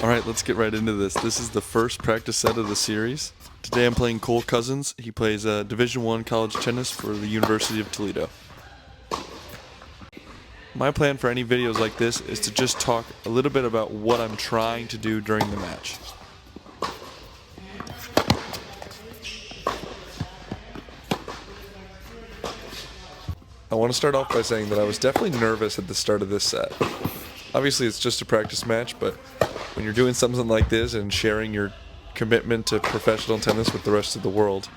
Alright, let's get right into this. This is the first practice set of the series. Today I'm playing Cole Cousins. He plays Division I college tennis for the University of Toledo. My plan for any videos like this is to just talk a little bit about what I'm trying to do during the match. I want to start off by saying that I was definitely nervous at the start of this set. Obviously it's just a practice match, but when you're doing something like this and sharing your commitment to professional tennis with the rest of the world,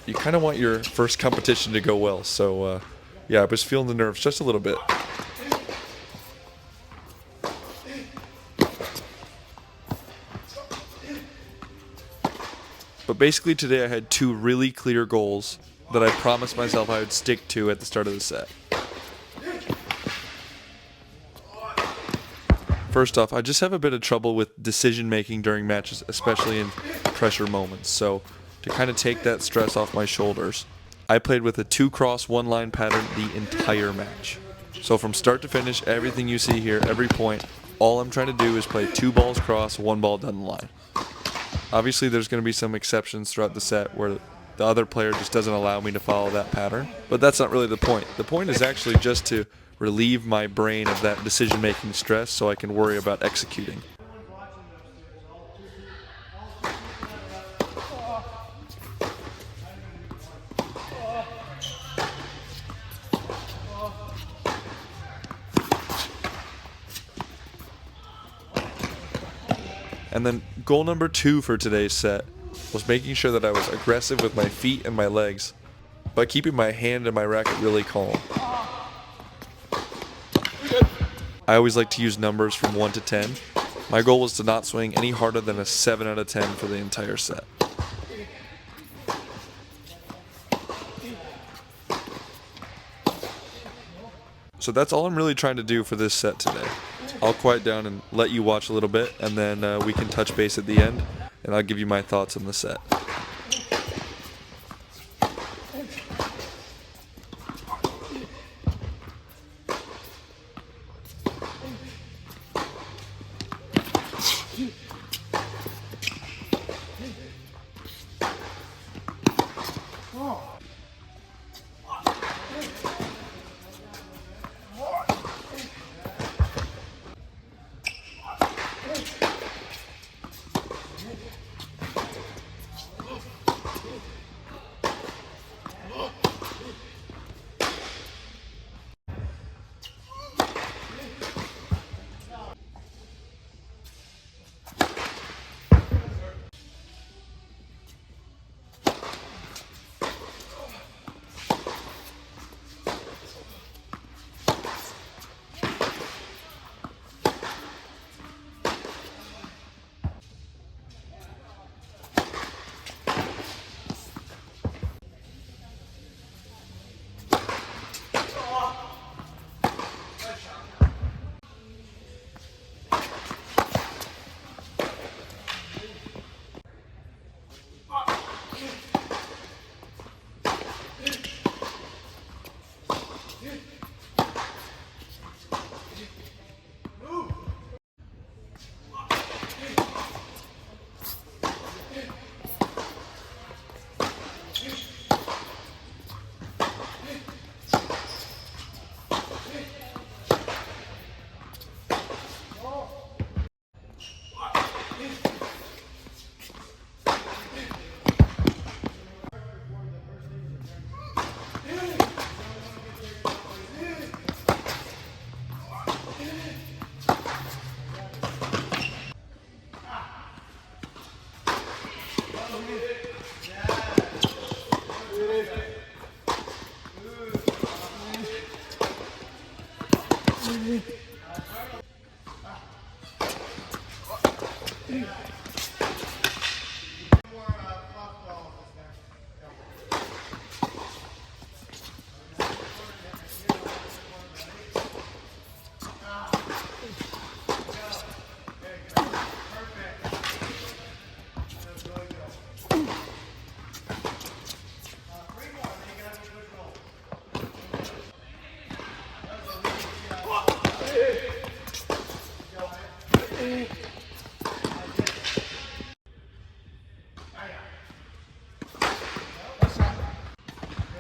you kind of want your first competition to go well. So yeah, I was feeling the nerves just a little bit. But basically today I had two really clear goals that I promised myself I would stick to at the start of the set. First off, I just have a bit of trouble with decision making during matches, especially in pressure moments. So to kind of take that stress off my shoulders, I played with a 2-cross 1-line pattern the entire match. So from start to finish, everything you see here, every point, all I'm trying to do is play 2 balls cross, 1 ball down the line. Obviously there's going to be some exceptions throughout the set where the other player just doesn't allow me to follow that pattern, but that's not really the point. The point is actually just to relieve my brain of that decision-making stress so I can worry about executing. And then goal number 2 for today's set was making sure that I was aggressive with my feet and my legs, but keeping my hand and my racket really calm. I always like to use numbers from 1 to 10. My goal was to not swing any harder than a 7 out of 10 for the entire set. So that's all I'm really trying to do for this set today. I'll quiet down and let you watch a little bit, and then we can touch base at the end, and I'll give you my thoughts on the set.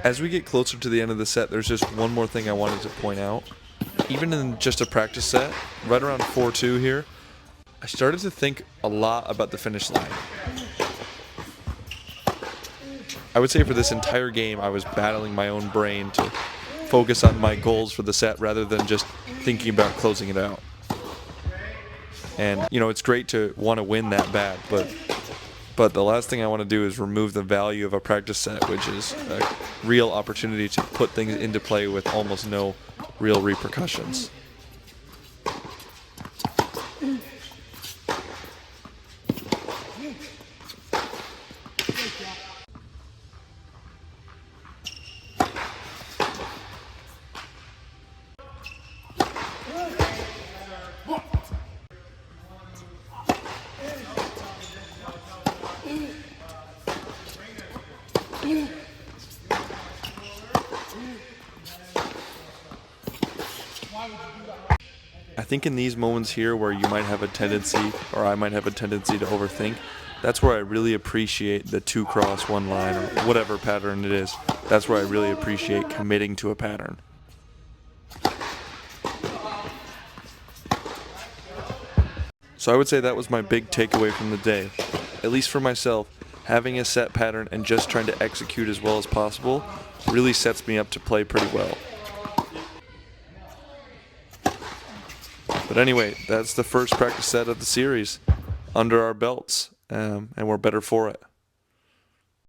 As we get closer to the end of the set, there's just one more thing I wanted to point out. Even in just a practice set, right around 4-2 here, I started to think a lot about the finish line. I would say for this entire game, I was battling my own brain to focus on my goals for the set rather than just thinking about closing it out. And, you know, it's great to want to win that bad, but the last thing I want to do is remove the value of a practice set, which is a real opportunity to put things into play with almost no real repercussions. I think in these moments here where you might have a tendency, or I might have a tendency to overthink, that's where I really appreciate the 2-cross 1 line or whatever pattern it is. That's where I really appreciate committing to a pattern. So I would say that was my big takeaway from the day. At least for myself, having a set pattern and just trying to execute as well as possible really sets me up to play pretty well. But anyway, that's the first practice set of the series under our belts, and we're better for it.